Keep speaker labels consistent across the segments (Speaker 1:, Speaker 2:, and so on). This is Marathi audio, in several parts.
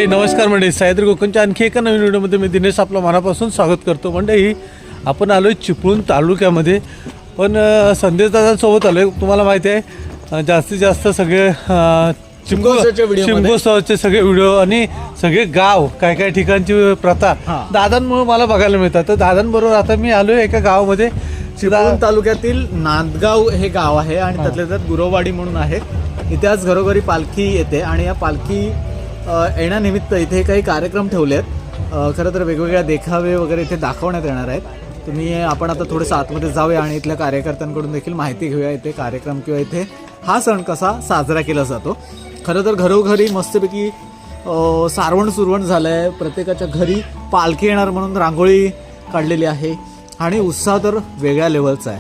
Speaker 1: नमस्कार मंडळी, सह्याद्री कोकणच्या आणखी एका नवीन व्हिडिओमध्ये मी दिनेश आपलं मनापासून स्वागत करतो. मंडळी, आपण आलो आहे चिपळूण तालुक्यामध्ये, पण संदेश दादांसोबत आलो आहे. तुम्हाला माहिती आहे जास्तीत जास्त सगळे शिमगोत्सवाचे सगळे व्हिडिओ आणि सगळे गाव काय काय ठिकाणची प्रथा दादांमुळे मला बघायला मिळतात. तर दादांबरोबर आता मी आलो आहे एका गावामध्ये.
Speaker 2: चिपळूण तालुक्यातील नांदगाव हे गाव आहे आणि त्यातल्या त्यात गुरववाडी म्हणून आहे. इथे आज घरोघरी पालखी येते आणि या पालखी येण्यानिमित्त इथे काही कार्यक्रम ठेवले आहेत. खरं तर वेगवेगळ्या देखावे वगैरे इथे दाखवण्यात येणार आहेत. आपण आता थोडंसं आतमध्ये जाऊया आणि इथल्या कार्यकर्त्यांकडून देखील माहिती घेऊया इथे कार्यक्रम किंवा इथे हा सण कसा साजरा केला जातो. खरं तर घरोघरी मस्तपैकी सारवण सुरवण झालं आहे. प्रत्येकाच्या घरी पालखी येणार म्हणून रांगोळी काढलेली आहे आणि उत्साह तर वेगळ्या लेवलचा आहे.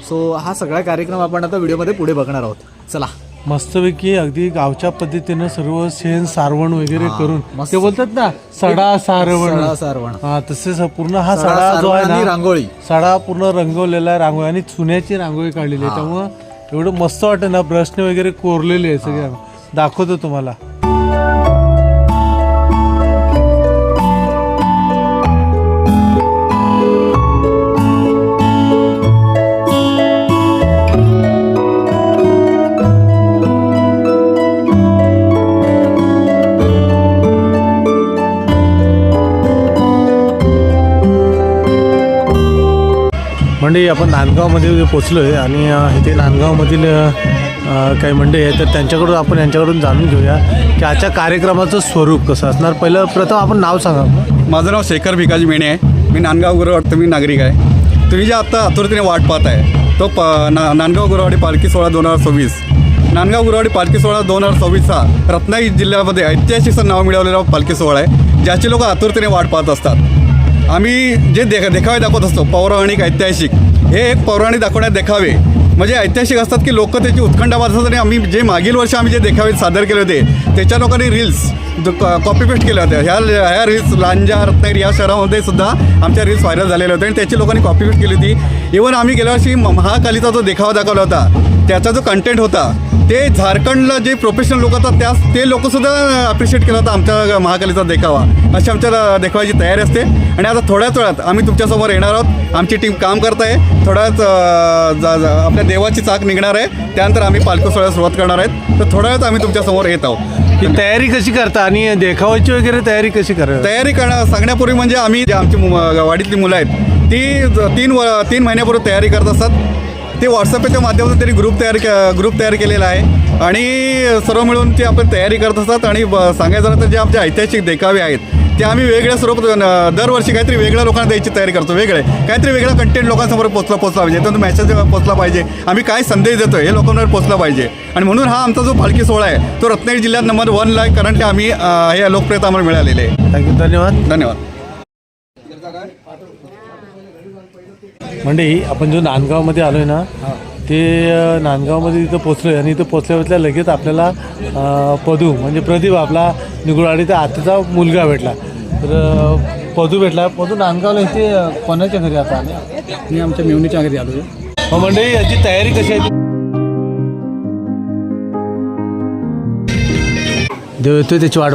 Speaker 2: सो हा सगळा कार्यक्रम आपण आता व्हिडिओमध्ये पुढे बघणार आहोत. चला.
Speaker 1: मस्तपैकी अगदी गावच्या पद्धतीनं सर्व शेण सारवण वगैरे करून ते बोलतात ना सडा सारवण. हा, तसेच पूर्ण हा सडा जो आहे ना,
Speaker 2: रांगोळी
Speaker 1: सडा पूर्ण रंगवलेला आहे रांगोळी आणि चुन्याची रांगोळी काढलेली आहे. त्यामुळं एवढं मस्त वाटतं ना. ब्रशने वगैरे कोरलेले आहे सगळ्या. दाखवतो तुम्हाला. मंडळी, आपण नांदगावमध्ये पोचलो आहे आणि इथे नांदगावमधील काही मंडळी आहेत, तर त्यांच्याकडून आपण यांच्याकडून जाणून घेऊया की आजच्या कार्यक्रमाचं स्वरूप कसं असणार. प्रथम आपण नाव सांगा.
Speaker 3: माझं नाव शेखर भिकाजी मेणे आहे. मी नांदगाव गुरवाडी मी नागरिक आहे. तुम्ही जे आत्ता आतुरतेने वाट पाहत आहे तो नांदगाव गुरवाडी पालखी सोहळा 2024. नांदगाव गुरवाडी पालखी सोहळा 2024 हा रत्नागिरी जिल्ह्यामध्ये ऐतिहासिक नाव मिळवलेला पालखी सोहळा आहे, ज्याची लोक आतुरतेने वाट पाहत असतात. आम्ही जे देखावे दाखवत असतो पौराणिक ऐतिहासिक, हे एक पौराणिक दाखवण्यात देखावे म्हणजे ऐतिहासिक असतात की लोक त्याची उत्कंठा वाढत असतात. आणि आम्ही जे मागील वर्षी आम्ही जे देखावे सादर केले होते त्याच्या लोकांनी रील्स कॉपी पेस्ट केल्या होत्या. ह्या रील्स लांजा रत्नागिरी या शहरामध्ये सुद्धा आमच्या रील्स व्हायरल झालेल्या होत्या आणि त्याची लोकांनी कॉपी पेस्ट केली होती. इव्हन आम्ही गेल्या वर्षी महाकालीचा जो देखावा दाखवला होता त्याचा जो कंटेंट होता ते झारखंडला जे प्रोफेशनल लोक होतात ते लोकसुद्धा अप्रिशिएट केला होता आमच्या महाकालीचा देखावा. अशी आमच्या देखावाची तयारी असते आणि आता थोड्याच वेळात आम्ही तुमच्यासमोर येणार आहोत. आमची टीम काम करत आहे. थोड्याच आपल्या देवाची चाक निघणार आहे, त्यानंतर आम्ही पालखी सोहळ्याला सुरुवात करणार आहेत. तर थोड्या वेळात आम्ही तुमच्यासमोर येत आहोत.
Speaker 1: ही तयारी कशी करता आणि देखावाची वगैरे तयारी कशी
Speaker 3: तयारी सांगण्यापूर्वी म्हणजे आम्ही जे आमची वाडीतली मुलं आहेत ती 3 महिन्यापूर्वी तयारी करत असतात. ते व्हॉट्सअपच्या माध्यमातून त्यांनी ग्रुप तयार केलेला आहे आणि सर्व मिळून ते आपण तयारी करत असतात. आणि सांगायचं झालं तर जे आमचे ऐतिहासिक देखावे आहेत ते आम्ही वेगळ्या स्वरूपात दरवर्षी काहीतरी वेगळ्या लोकांना द्यायची तयारी करतो. काहीतरी वेगळा कंटेंट लोकांसमोर पोचला पाहिजे, तो मेसेज पोचला पाहिजे, आम्ही काय संदेश देतो हे लोकांवर पोचला पाहिजे. आणि म्हणून हा आमचा जो पालखी सोहळा आहे तो रत्नागिरी जिल्ह्यात नंबर 1 ला करंटली आम्ही हे लोकप्रियता आम्हाला मिळालेली आहे.
Speaker 1: थँक्यू. धन्यवाद. म्हणजे आपण जो नांदगावमध्ये आलो आहे ना, ते नांदगावमध्ये इथं पोचलो आहे आणि इथं पोचल्या लगेच आपल्याला पदू म्हणजे प्रदीप आपला निगुळवाडीचा आत्याचा मुलगा भेटला. तर पदू भेटला. पदू नांदगावला इथे कोणाच्या घरी आता आले?
Speaker 2: मी आमच्या मेवणीच्या घरी आलो आहे.
Speaker 1: मंडळी, याची तयारी कशी आहे? देव येतोय त्याची वाट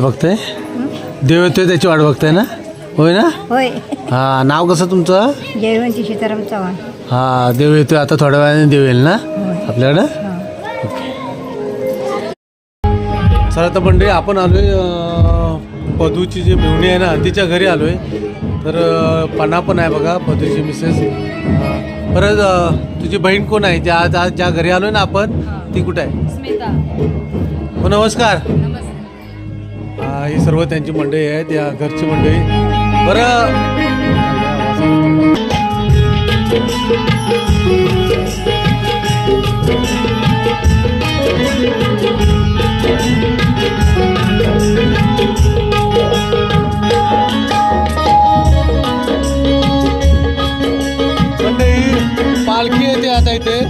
Speaker 1: बघताय ना? होय ना?
Speaker 4: होय.
Speaker 1: हा, नाव कसं तुमचं?
Speaker 4: जयवंती सीताराम चव्हाण.
Speaker 1: हा, देव येतोय आता थोड्या वेळाने. देव येईल ना आपल्याकडं? चला तर मंडळी, आपण आलोय पदूची जी मेवणी आहे ना तिच्या घरी आलोय. तर पणा पण आहे बघा, पदूची मिसेस. परत तुझी बहीण कोण आहे ज्या घरी आलोय ना आपण, ती कुठे आहे?
Speaker 5: स्मिता.
Speaker 1: हो, नमस्कार. ही सर्व त्यांची मंडळी आहे, त्या घरची मंडळी. बरं, पालखी येते आता इथे.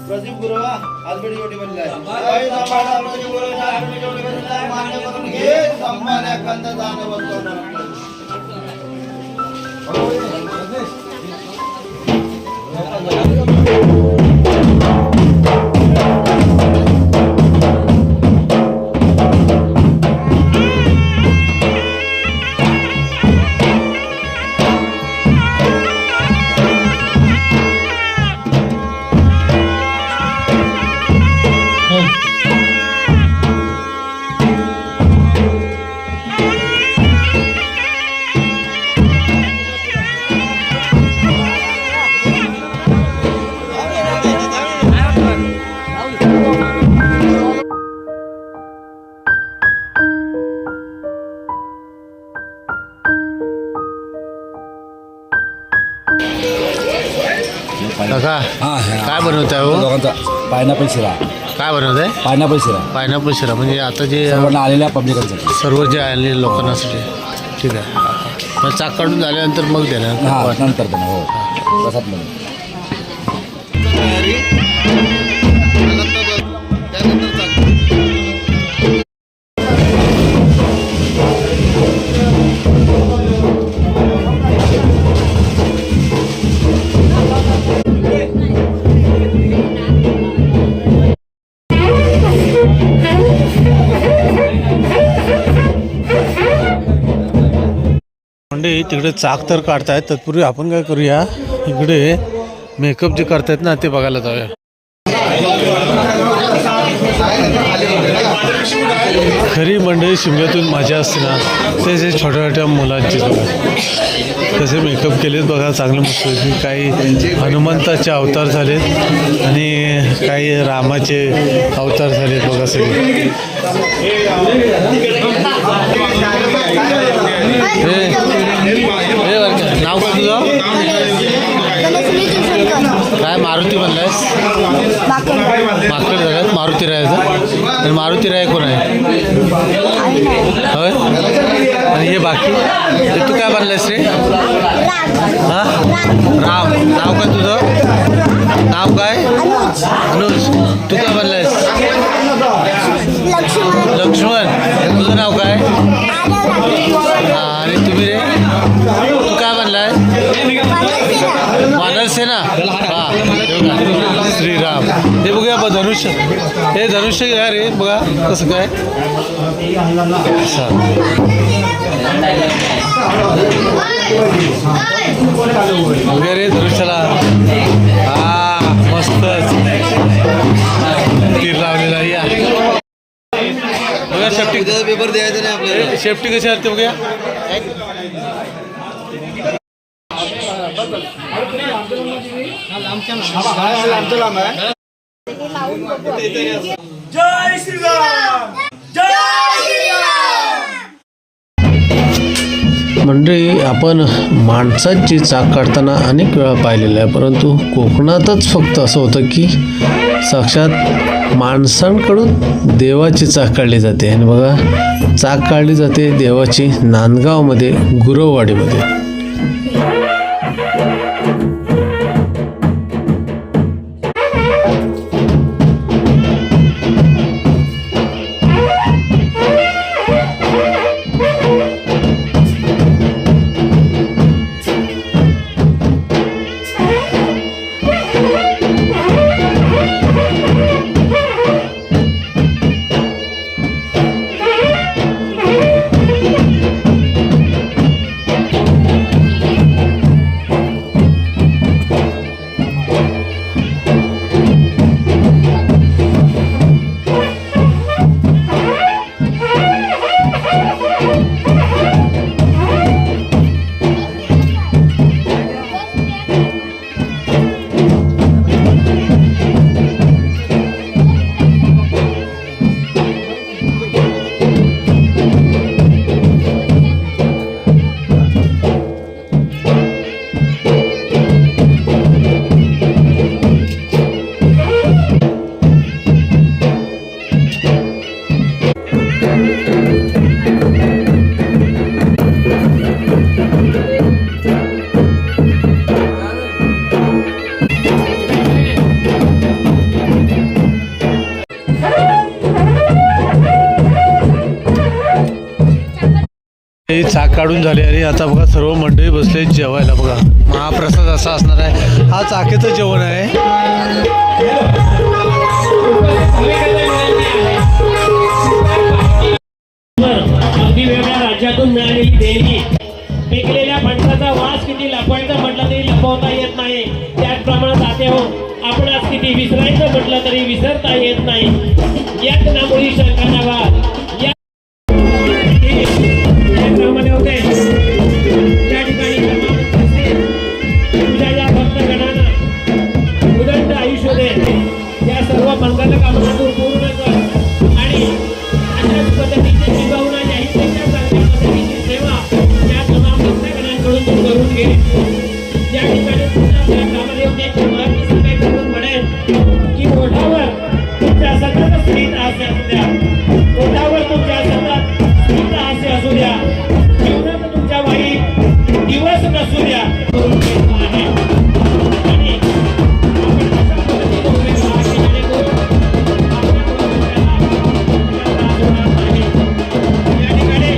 Speaker 4: प्रदीप गुरुवा आलबेडी जोडी बनला आहे सांभाळा प्रदीप गुरुवा आलबेडी जोडी बनला आहे मान्य करून घे संभाल्या कंद दान बसवणार
Speaker 1: काका काय बनवत आहे हो?
Speaker 5: दोघांचा पायनॅपल शिरा.
Speaker 1: काय बनवत आहे?
Speaker 5: पायनॅपल शिरा
Speaker 1: पायनॅपल शिरा म्हणजे आता जे
Speaker 5: सर्वांना आलेल्या पब्लिकांसाठी.
Speaker 1: सर्व जे आलेले लोकांसाठी. ठीक आहे. मग चाक काढून झाल्यानंतर मग देणार.
Speaker 5: हां नंतर त्यांना हो प्रसाद म्हणून.
Speaker 1: म्हणजे तिकडे चाक तर काढतायत, तत्पूर्वी आपण काय करूया, इकडे मेकअप जे करतायत ना ते बघायला जाऊया. खरी मंडळी शिमग्यातून मजा असते ना, ते जे छोट्या छोट्या मुलांचे कसे मेकअप केलेत बघा, चांगलं मस्त. काही हनुमंताचे अवतार झालेत आणि काही रामाचे अवतार झालेत बघा सगळे. हे नाव काय तुझं?
Speaker 6: गणेशनी शिवशंकर
Speaker 1: काय मारुती म्हणलायस?
Speaker 6: बाके
Speaker 1: माकड झाल्यात मारुती रायाचा. आणि मारुती राय कोण आहे? होय. आणि हे बाकी हे तू काय बनलायस रे? हां राम. नाव काय तुझं? नाव काय? अनुज. तू काय बनलायस?
Speaker 6: लक्ष्मण
Speaker 1: लक्ष्मण. तुझं नाव काय? हां आणि तुम्ही रे? तू काय बनलाय? वानरसेना. हां श्रीराम. हे बघूया बघ धनुष्य. हे धनुष्य घ्या रे बघा कसं काय. असं बघूया रे धनुष्याला. हा मस्तच तीर लावलेला. या बघा शेफ्टी. पेपर द्यायचा नाही आपल्याला. शेफ्टी कशी असते बघूया.
Speaker 7: मंडळी आपण माणसाची चाक काढताना अनेक वेळा पाहिलेलं आहे, परंतु कोकणातच फक्त असं होतं की साक्षात माणसांकडून देवाची चाक काढली जाते. आणि बघा चाक काढली जाते देवाची नांदगावमध्ये गुरववाडीमध्ये.
Speaker 1: हे चाक काढून झाले आणि आता बघा सर्व मंडळी बसले जेवायला. बघा महाप्रसाद असा असणार आहे. हा चाकेचं जेवण आहे.
Speaker 8: अगदी वेगळ्या राज्यातून मिळालेली देणगी. पिकलेल्या फणसाचा वास किती लपवायचा म्हटलं तरी लपवता येत नाही. त्याचप्रमाणे जाते हो आपण आज किती विसरायचं म्हटलं तरी विसरता येत नाही. याच नामुळी शंकराचा वाद या कार्यक्रमामध्ये होते. त्या ठिकाणी तुझ्या या भक्तगणांना उदंड आयुष्य दे. या सर्व मंगल कामनातून पूर्ण कर आणि अशाच पद्धतीची निभावना याहीपेक्षा चांगल्या पद्धतीची सेवा या तमाम भक्तगणांकडून तू करून घे. या ठिकाणी तुझ्या कामाला येण्याची मला काय करून म्हणेल की ओठावर तुमच्या सतत स्मित हास्य असू द्या. ओठावर तुमच्या सतत स्मित हास्य असू द्या. जीवनात तुमच्या वाईट दिवस नसू द्या. करून घ्यायचं आहे आणि आपण अशा पद्धतीने उभे राहा की जेणेकरून या ठिकाणी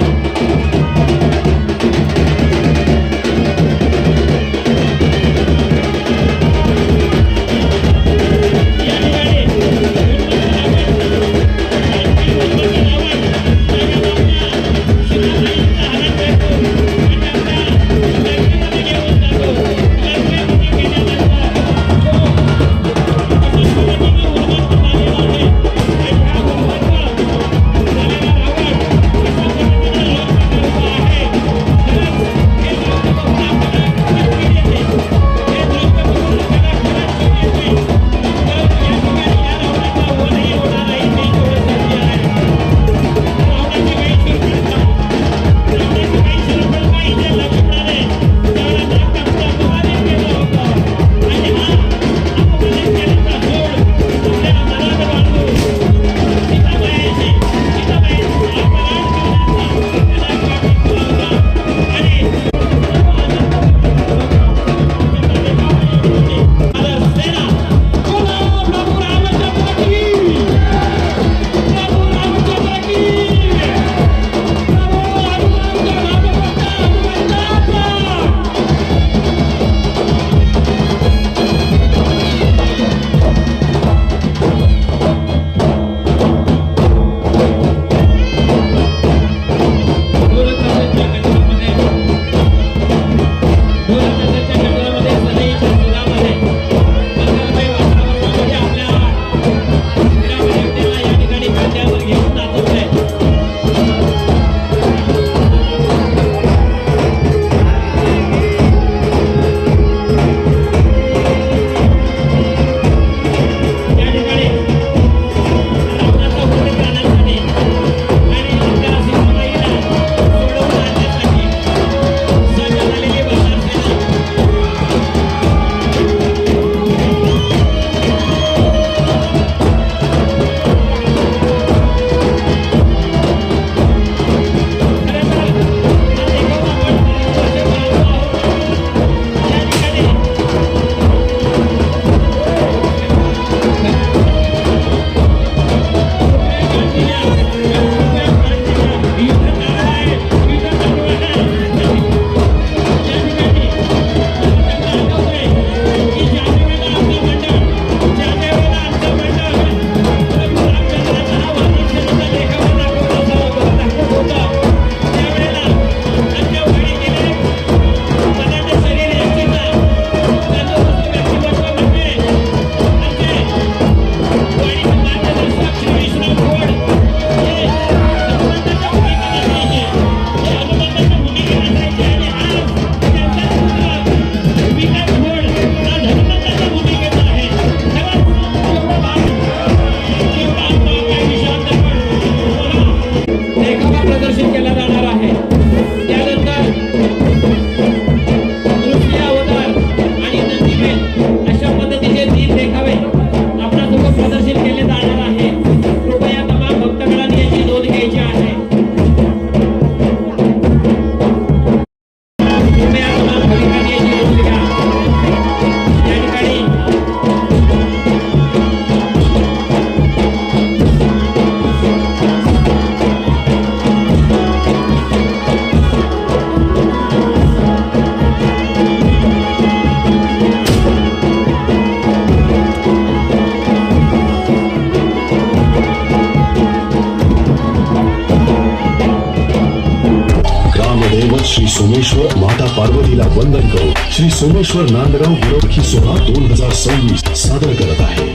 Speaker 9: सोमेश्वर माता पार्वतीला वंदन करून श्री सोमेश्वर नांदगाव गुरवखी सोहळा 2026 सादर करत आहे.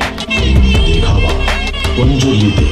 Speaker 9: देखावा पंजुर्ली ते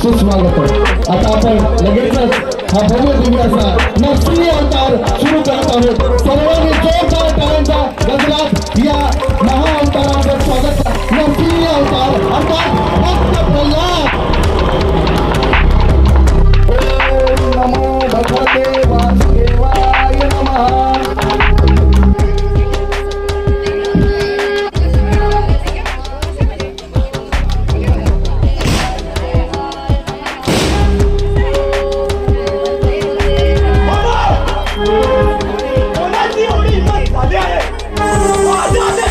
Speaker 10: सुस्वागतम. आता आपण लगेचच हा भव्य दिव्य असा नरसिंह अवतार सुरू करत आहोत. सर्वांनी जोरदार टाळ्यांच्या गजरात या महाअवताराचं स्वागत करा. नरसिंह अवतार अर्थात भक्त प्रल्हाद. ओम नमो भगवते वासुदेवाय नमः.
Speaker 4: कोणाची एवढी हिंमत झाली आहे?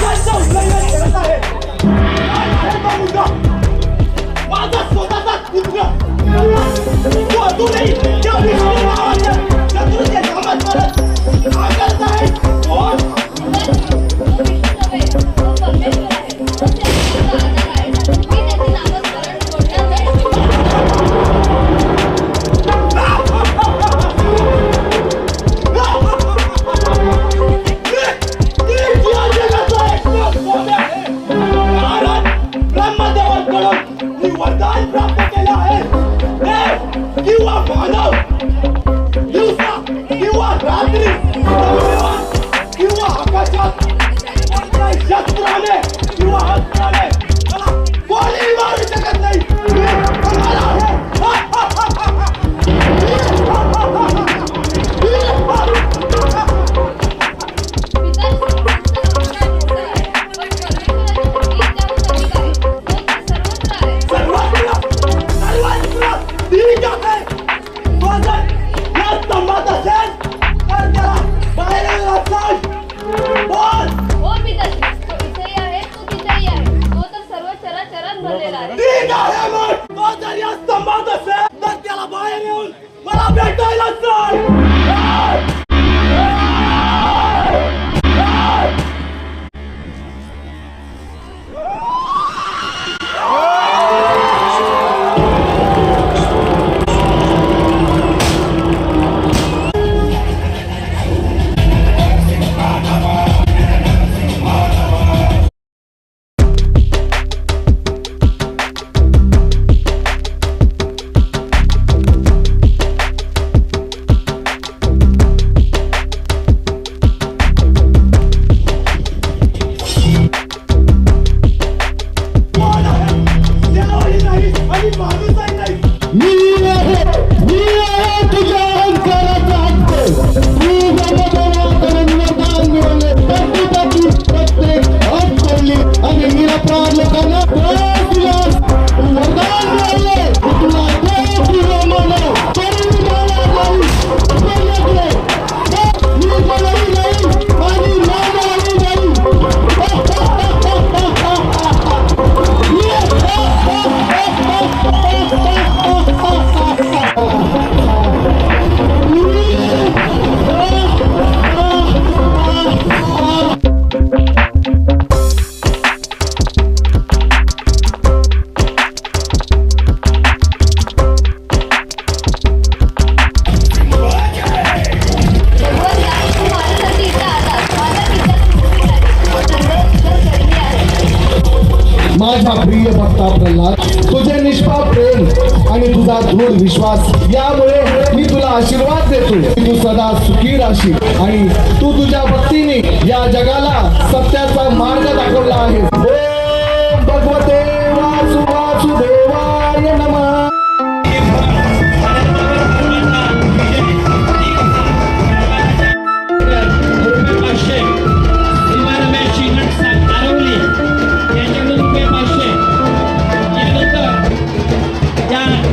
Speaker 10: होता प्रल्हाद. तुझे निष्पाप प्रेम आणि तुझा दृढ विश्वास यामुळे मी तुला आशीर्वाद देतो. तू सदा सुखी राहशील आणि तू तुझ्या भक्तीने या जगाला सत्याचा मार्ग दाखवला आहे. ओम भगवते वासुदेवाय नमः.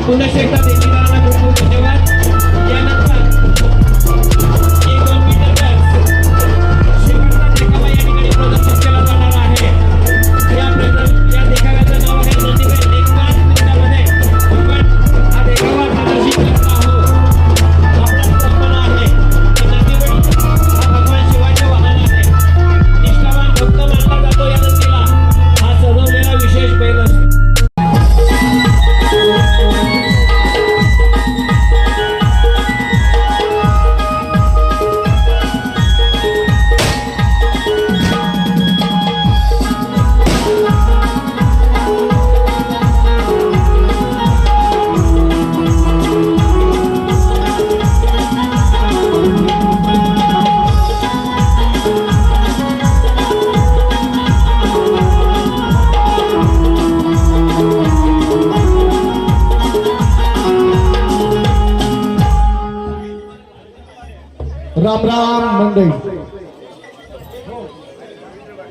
Speaker 8: पुनश्च देवीकरांना खूप खूप धन्यवाद. यानंतर 1-2 मीटर शिबिरचा देखावा या ठिकाणी प्रदर्शित केला जाणार आहे. या देखाव्याचं नाव आहे नंदीबैल. एक 5 मिनिटामध्ये आपण हा देखावा प्रदर्शित करत आहोत. आपला कल्पना आहे की नंदीबैल हा भगवान शिवाचे वाहन आहे. निष्ठावान भक्त मानला जातो या नंदीला. हा सजवलेला विशेष बैल असतो.
Speaker 10: राम राम मंडळी.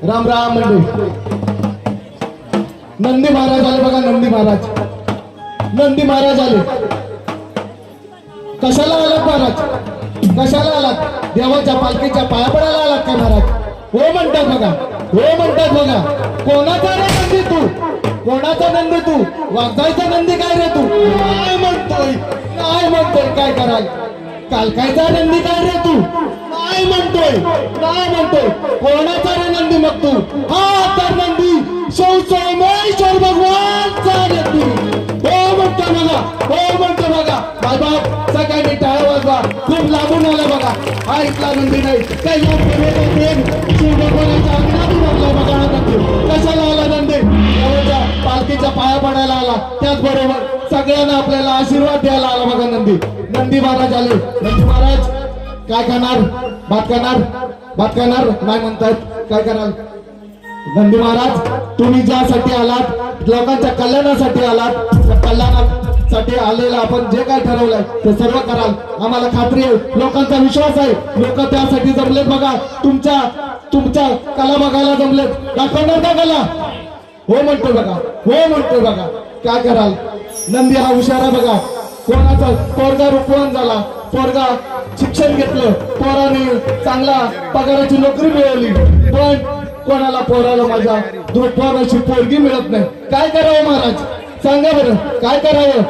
Speaker 10: राम राम मंडळी. नंदी महाराज आले बघा. नंदी महाराज. नंदी महाराज आले. कशाला आलात महाराज? कशाला आलात? देवाच्या पालखीच्या पाया पडायला आलात का महाराज? हो म्हणतात बघा. हो म्हणतात बघा. कोणाचा रे नंदी तू? कोणाचा नंदी तू? वागजायचा नंदी काय रे तू? काय म्हणतोय? काय म्हणतोय? काय कराल? कालकायचा नंदी काय रे तू? नाही म्हणतोय. नाही म्हणतोय. कोणाचा रे नंदी मग तू? हा तर नंदी सोमेश्वर भगवानचा नंदी. हो म्हणतो बघा. हो म्हणतो बघा. बाबा सगळ्यांनी टाळ्या वाजवा. खूप लांबून आला बघा. हा इथला नंदी नाही. काही शिव भगवानाच्या अंगणातून आला बघा हा नंदी. कशाला आला नंदी? देवाच्या पालखीच्या पाया पडायला आला. त्याचबरोबर सगळ्यांना आपल्याला आशीर्वाद द्यायला आला बघा नंदी. नंदी महाराज आले. नंदी महाराज काय खाणार? भात खाणार? भात खाणार नाही म्हणतात. काय कराल? नंदी महाराज तुम्ही ज्यासाठी आलात, लोकांच्या कल्याणासाठी आलात, त्या कल्याणासाठी आलेला आपण जे काय ठरवलंय ते सर्व कराल. आम्हाला खात्री आहे. लोकांचा विश्वास आहे. लोक त्यासाठी जमलेत बघा. तुमच्या कला बघायला जमलेत. दाखवणार का कला? हो म्हणतो बघा. हो म्हणतो बघा. काय कराल? नंदी हा हुशार आहे बघा. कोणाचा पोरगा रुपवान झाला. पोरगा शिक्षण घेतलं. पोराने चांगला पगाराची नोकरी मिळवली. पण कोणाला पोराला माझ्या पोराची पोरगी मिळत नाही. काय करावं महाराज? सांगा बरं. काय करावं?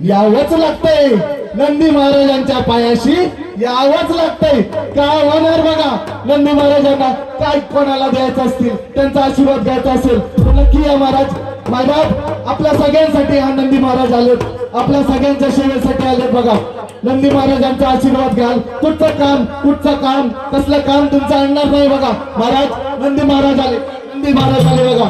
Speaker 10: यावंच लागतंय. नंदी महाराजांच्या पायाशी यावंच लागतंय. काय होणार बघा? नंदी महाराजांना काय कोणाला द्यायचं असतील, त्यांचा आशीर्वाद घ्यायचा असेल तर नक्की या महाराज. महाराज आपल्या सगळ्यांसाठी हा नंदी महाराज आलेत. आपल्या सगळ्यांच्या सेवेसाठी आलेत बघा. नंदी महाराजांचा आशीर्वाद घ्याल. कुठचं काम कसलं काम तुमचं आणणार नाही बघा. महाराज नंदी महाराज आले. नंदी महाराज आले बघा.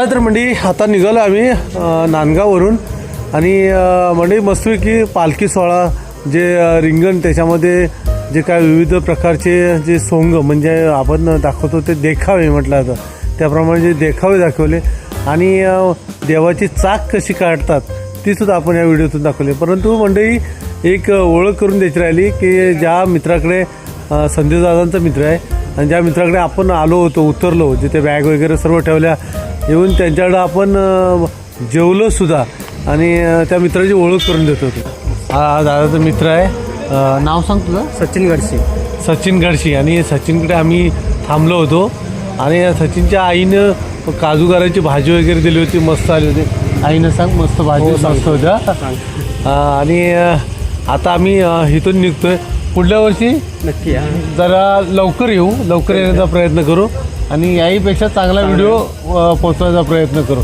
Speaker 1: चला तर मंडळी आता निघालो आम्ही नांदगाववरून आणि मंडळी मस्तपैकी पालखी सोहळा जे रिंगण त्याच्यामध्ये जे काय विविध प्रकारचे जे सोंग म्हणजे आपण दाखवतो ते देखावे म्हटलं जातं त्याप्रमाणे जे देखावे दाखवले आणि देवाची चाक कशी काढतात ती सुद्धा आपण या व्हिडिओतून दाखवली. परंतु मंडळी एक ओळख करून द्यायची राहिली की ज्या मित्राकडे संजय दादांचा मित्र आहे आणि ज्या मित्राकडे आपण आलो होतो उतरलो जिथे बॅग वगैरे सर्व ठेवल्या येऊन त्यांच्याकडं आपण जेवलोसुद्धा आणि त्या मित्राची ओळख करून देत होतो. हा दादाचा मित्र आहे, नाव सांग तुझं? सचिन गडशी आणि सचिनकडे आम्ही थांबलो होतो आणि सचिनच्या आईनं काजूगाराची भाजी वगैरे दिली होती, मस्त आली होती. आईनं सांग मस्त भाजी मस्त होत्या. आणि आता आम्ही इथून निघतोय. पुढल्या वर्षी नक्की जरा लवकर येऊ, लवकर येण्याचा प्रयत्न करू आणि याहीपेक्षा चांगला व्हिडिओ पोचवायचा प्रयत्न करू.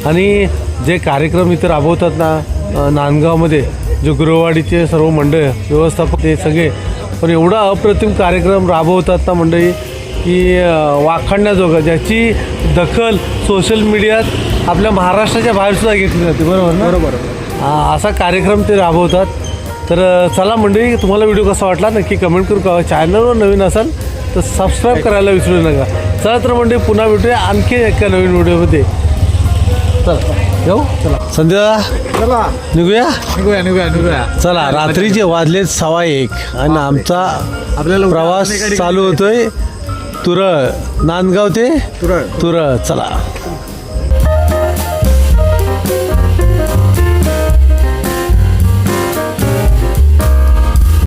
Speaker 1: आणि जे कार्यक्रम इथं राबवतात ना नांदगावमध्ये जे गुरवाडीचे सर्व मंडळ व्यवस्थापक ते सगळे पण एवढा अप्रतिम कार्यक्रम राबवतात ना मंडळी की वाखाणण्याजोगं ज्याची दखल सोशल मीडियात आपल्या महाराष्ट्राच्या बाहेरसुद्धा घेतली जाते. बरोबर ना? बरोबर. असा कार्यक्रम ते राबवतात. तर चला मंडळी तुम्हाला व्हिडिओ कसा वाटला नक्की कमेंट करू का. चॅनलवर नवीन असाल तर सबस्क्राईब करायला विसरू नका. चला तर मंडळी पुन्हा भेटूया आणखी एका नवीन व्हिडिओमध्ये. चला येऊ. चला संध्या
Speaker 2: चला
Speaker 1: निघूया. चला रात्रीचे वाजलेत 1:15 आणि आमचा
Speaker 2: आपल्याला
Speaker 1: प्रवास चालू होतोय तुरळ नांदगाव ते तुरळ. चला.